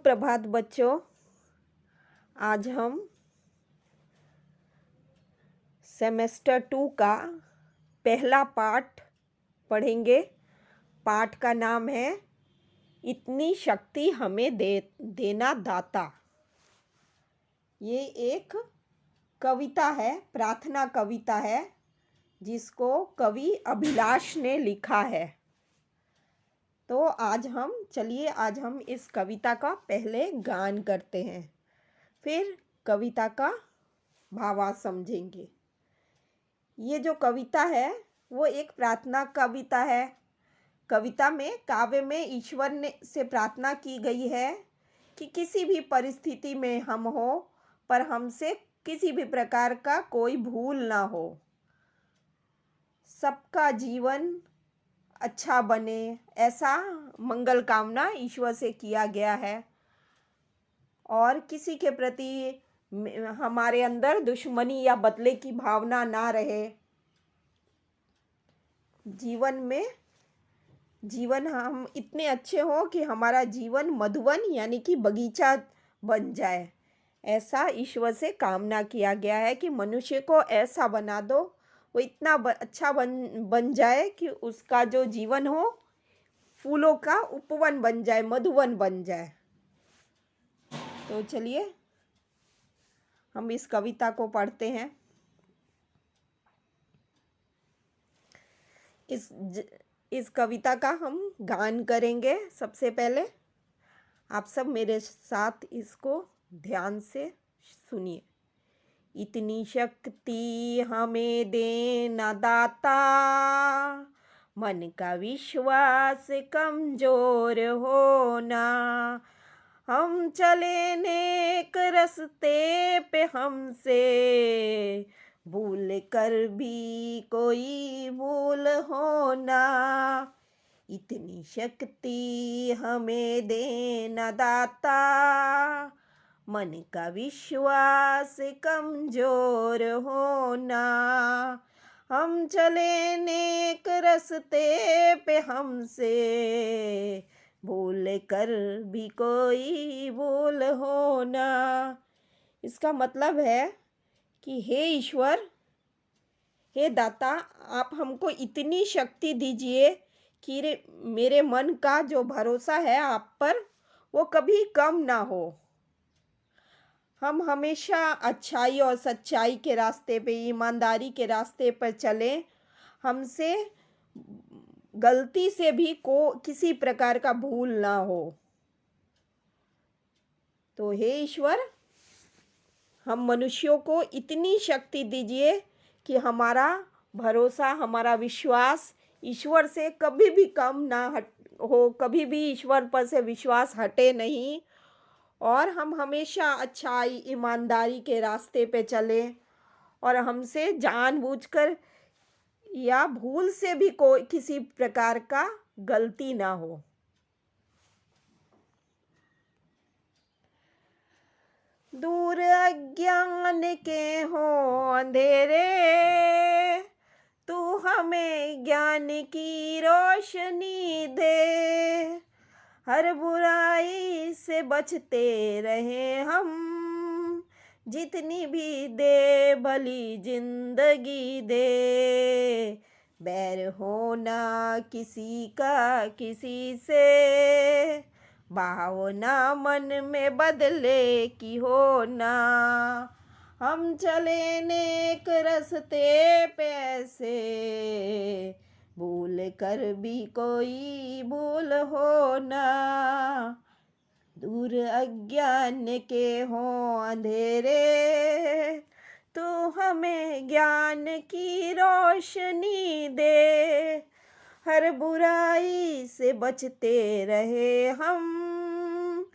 सुप्रभात बच्चों। आज हम सेमेस्टर 2 का पहला पाठ पढ़ेंगे। पाठ का नाम है इतनी शक्ति हमें देना दाता। ये एक कविता है, प्रार्थना कविता है, जिसको कवि अभिलाष ने लिखा है। तो आज हम इस कविता का पहले गान करते हैं, फिर कविता का भावार्थ समझेंगे। ये जो कविता है वो एक प्रार्थना कविता है। कविता में, काव्य में ईश्वर ने से प्रार्थना की गई है कि किसी भी परिस्थिति में हम हो, पर हमसे किसी भी प्रकार का कोई भूल ना हो, सबका जीवन अच्छा बने, ऐसा मंगल कामना ईश्वर से किया गया है। और किसी के प्रति हमारे अंदर दुश्मनी या बदले की भावना ना रहे। जीवन हम इतने अच्छे हो कि हमारा जीवन मधुवन यानी कि बगीचा बन जाए, ऐसा ईश्वर से कामना किया गया है कि मनुष्य को ऐसा बना दो, वो इतना अच्छा बन जाए कि उसका जो जीवन हो फूलों का उपवन बन जाए, मधुवन बन जाए। तो चलिए हम इस कविता को पढ़ते हैं। इस कविता का हम गान करेंगे। सबसे पहले आप सब मेरे साथ इसको ध्यान से सुनिए। इतनी शक्ति हमें देना दाता, मन का विश्वास कमजोर होना, हम चले नेक रस्ते पे हमसे भूल कर भी कोई भूल होना। इतनी शक्ति हमें देना दाता, मन का विश्वास कमजोर होना, हम चले नेक रस्ते पे हमसे भूल कर भी कोई भूल होना। इसका मतलब है कि हे ईश्वर, हे दाता, आप हमको इतनी शक्ति दीजिए कि मेरे मन का जो भरोसा है आप पर वो कभी कम ना हो। हम हमेशा अच्छाई और सच्चाई के रास्ते पे, ईमानदारी के रास्ते पर चलें। हमसे गलती से भी किसी प्रकार का भूल ना हो। तो हे ईश्वर, हम मनुष्यों को इतनी शक्ति दीजिए कि हमारा भरोसा, हमारा विश्वास ईश्वर से कभी भी कम ना हो, कभी भी ईश्वर पर से विश्वास हटे नहीं, और हम हमेशा अच्छाई, ईमानदारी के रास्ते पे चलें, और हमसे जानबूझकर या भूल से भी कोई किसी प्रकार का गलती ना हो। दूर अज्ञान के हो अंधेरे, तू हमें ज्ञान की रोशनी दे, हर बुराई से बचते रहे हम, जितनी भी दे भली जिंदगी दे, बैर होना किसी का किसी से, भावना मन में बदले की होना, हम चले नेक रस्ते पे ऐसे, भूल कर भी कोई भूल होना। दूर अज्ञान के हो अंधेरे, तू हमें ज्ञान की रोशनी दे, हर बुराई से बचते रहे हम,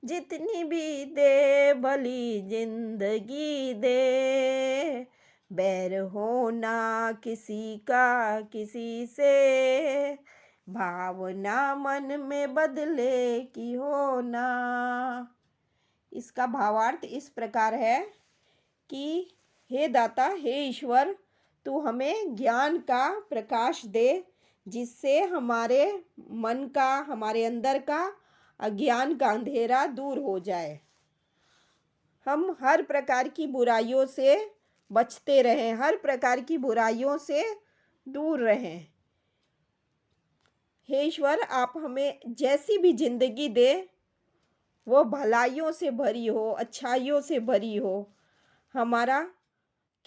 जितनी भी दे भली जिंदगी दे, बैर होना किसी का किसी से, भावना मन में बदले की होना। इसका भावार्थ इस प्रकार है कि हे दाता, हे ईश्वर, तू हमें ज्ञान का प्रकाश दे, जिससे हमारे मन का, हमारे अंदर का अज्ञान का अंधेरा दूर हो जाए। हम हर प्रकार की बुराइयों से बचते रहें, हर प्रकार की बुराइयों से दूर रहें। हे ईश्वर, आप हमें जैसी भी जिंदगी दे वो भलाइयों से भरी हो, अच्छाइयों से भरी हो। हमारा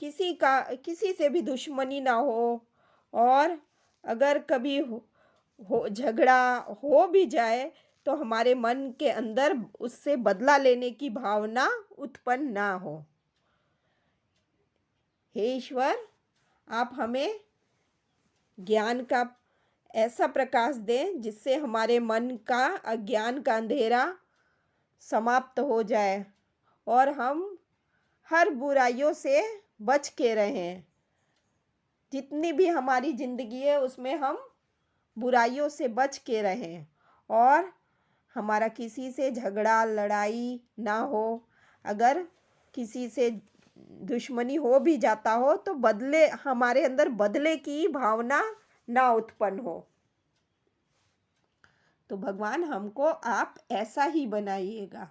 किसी से भी दुश्मनी ना हो, और अगर कभी हो झगड़ा हो भी जाए तो हमारे मन के अंदर उससे बदला लेने की भावना उत्पन्न ना हो। हे ईश्वर, आप हमें ज्ञान का ऐसा प्रकाश दें जिससे हमारे मन का अज्ञान का अंधेरा समाप्त हो जाए और हम हर बुराइयों से बच के रहें। जितनी भी हमारी ज़िंदगी है उसमें हम बुराइयों से बच के रहें और हमारा किसी से झगड़ा लड़ाई ना हो। अगर किसी से दुश्मनी हो भी जाता हो तो हमारे अंदर बदले की भावना ना उत्पन्न हो। तो भगवान, हमको आप ऐसा ही बनाइएगा।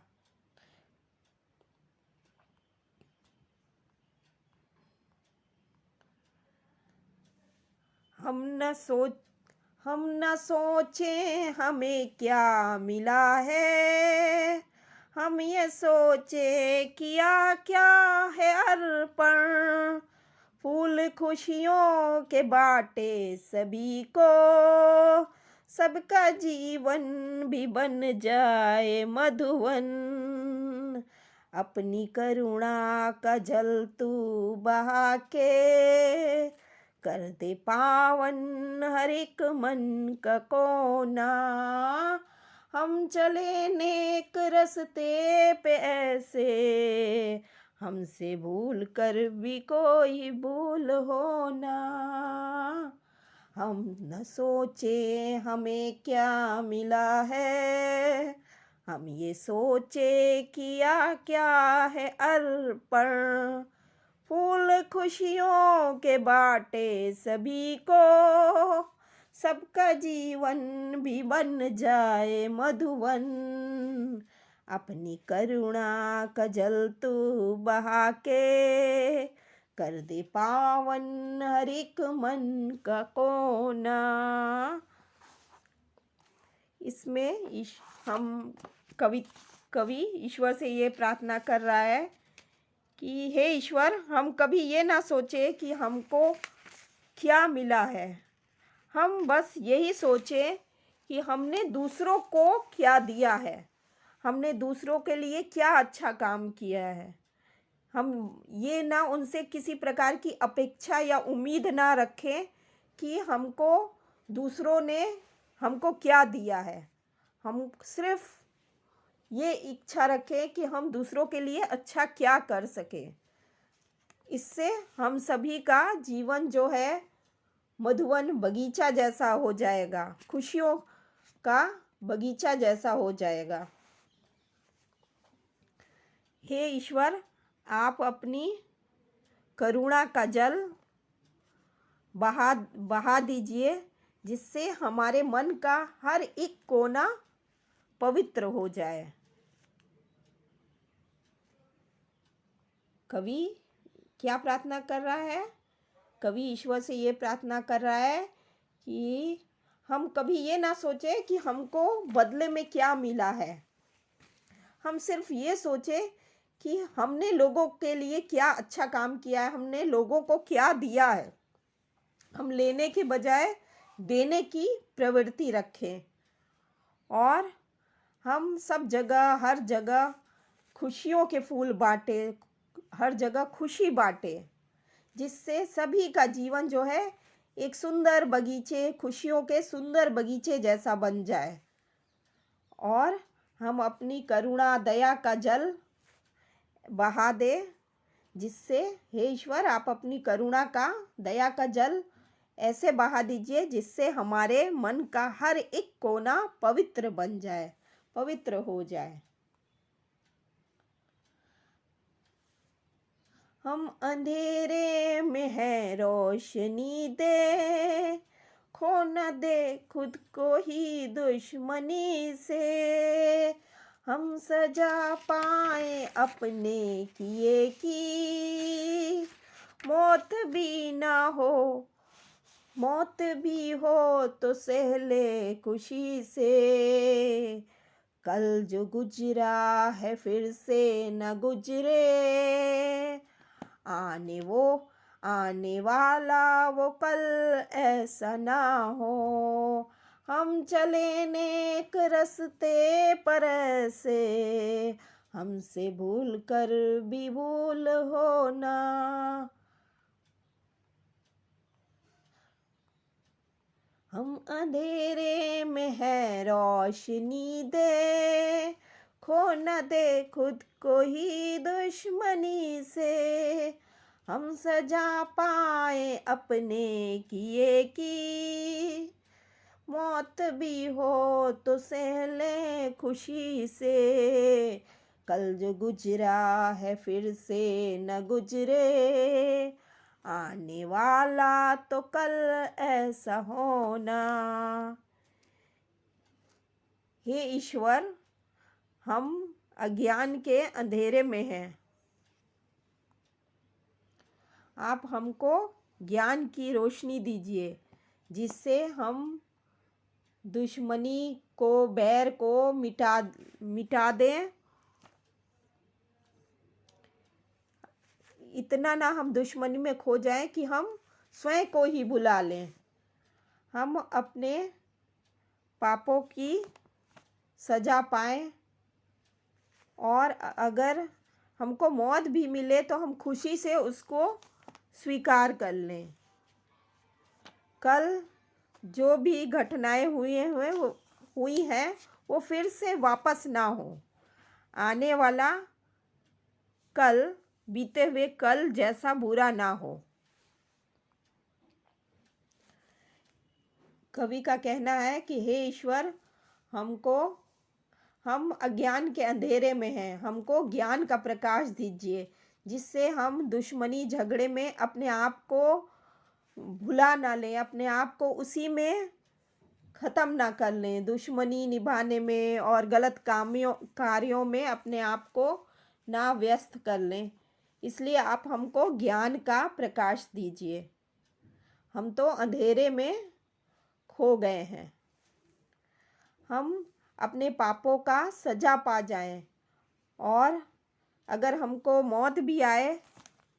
हम न सोचे हमें क्या मिला है, हम ये सोचे किया क्या है अर्पण। फूल खुशियों के बाटे सभी को, सबका जीवन भी बन जाए मधुवन। अपनी करुणा का जल तू बहा के, कर दे पावन हर एक मन का कोना। हम चले नेक रस्ते पे ऐसे, हमसे भूल कर भी कोई भूल हो ना। हम न सोचे हमें क्या मिला है, हम ये सोचे किया क्या है अर्पण। फूल खुशियों के बाटे सभी को, सबका जीवन भी बन जाए मधुवन। अपनी करुणा का जल तू बहा के, कर दे पावन हर एक मन का कोना। इसमें हम कवि ईश्वर से ये प्रार्थना कर रहा है कि हे ईश्वर, हम कभी ये ना सोचे कि हमको क्या मिला है। हम बस यही सोचें कि हमने दूसरों को क्या दिया है, हमने दूसरों के लिए क्या अच्छा काम किया है। हम ये ना उनसे किसी प्रकार की अपेक्षा या उम्मीद ना रखें कि दूसरों ने हमको क्या दिया है। हम सिर्फ ये इच्छा रखें कि हम दूसरों के लिए अच्छा क्या कर सकें। इससे हम सभी का जीवन जो है मधुवन बगीचा जैसा हो जाएगा, खुशियों का बगीचा जैसा हो जाएगा। हे ईश्वर, आप अपनी करुणा का जल बहा दीजिए जिससे हमारे मन का हर एक कोना पवित्र हो जाए। कवि क्या प्रार्थना कर रहा है? कवि ईश्वर से ये प्रार्थना कर रहा है कि हम कभी ये ना सोचे कि हमको बदले में क्या मिला है। हम सिर्फ ये सोचे कि हमने लोगों के लिए क्या अच्छा काम किया है, हमने लोगों को क्या दिया है। हम लेने के बजाय देने की प्रवृत्ति रखें और हम सब जगह हर जगह खुशियों के फूल बांटे, हर जगह खुशी बांटे, जिससे सभी का जीवन जो है एक सुंदर बगीचे, खुशियों के सुंदर बगीचे जैसा बन जाए। और हम अपनी करुणा दया का जल बहा दे, जिससे हे ईश्वर, आप अपनी करुणा का दया का जल ऐसे बहा दीजिए जिससे हमारे मन का हर एक कोना पवित्र बन जाए, पवित्र हो जाए। हम अंधेरे में है रोशनी दे, खो न दे खुद को ही दुश्मनी से, हम सजा पाए अपने किए की। मौत भी ना हो, मौत भी हो तो सह ले खुशी से, कल जो गुजरा है फिर से न गुजरे। आने वाला वो कल ऐसा ना हो, हम चले नेक रस्ते पर ऐसे, हमसे भूल कर भी भूल हो ना। हम अंधेरे में है रोशनी दे, खो न दे खुद को ही दुश्मनी से, हम सजा पाए अपने किए की। मौत भी हो तो सह ले खुशी से, कल जो गुजरा है फिर से न गुजरे। आने वाला तो कल ऐसा होना। हे ईश्वर, हम अज्ञान के अंधेरे में हैं, आप हमको ज्ञान की रोशनी दीजिए, जिससे हम दुश्मनी को, बैर को मिटा दें। इतना ना हम दुश्मनी में खो जाएं कि हम स्वयं को ही भुला लें। हम अपने पापों की सजा पाएं, और अगर हमको मौत भी मिले तो हम खुशी से उसको स्वीकार कर लें। कल जो भी घटनाएं हुई हैं वो फिर से वापस ना हो। आने वाला कल बीते हुए कल जैसा बुरा ना हो। कवि का कहना है कि हे ईश्वर, हम अज्ञान के अंधेरे में हैं, हमको ज्ञान का प्रकाश दीजिए, जिससे हम दुश्मनी झगड़े में अपने आप को भुला ना लें, अपने आप को उसी में ख़त्म ना कर लें, दुश्मनी निभाने में और गलत कार्यों में अपने आप को ना व्यस्त कर लें। इसलिए आप हमको ज्ञान का प्रकाश दीजिए। हम तो अंधेरे में खो गए हैं। हम अपने पापों का सजा पा जाएं, और अगर हमको मौत भी आए,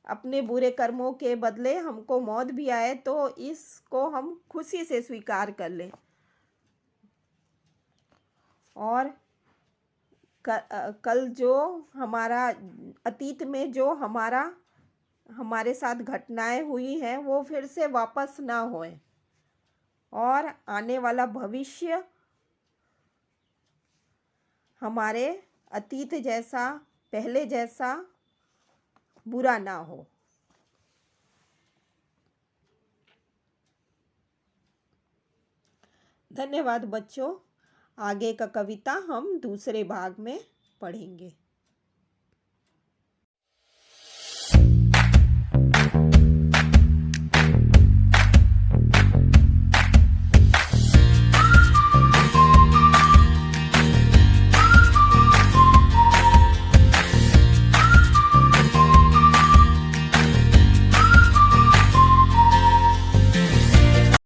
अपने बुरे कर्मों के बदले हमको मौत भी आए, तो इसको हम खुशी से स्वीकार कर लें। और कल जो हमारा अतीत में जो हमारे साथ घटनाएं हुई हैं वो फिर से वापस ना होए, और आने वाला भविष्य हमारे अतीत जैसा, पहले जैसा बुरा ना हो। धन्यवाद बच्चों। आगे का कविता हम दूसरे भाग में पढ़ेंगे।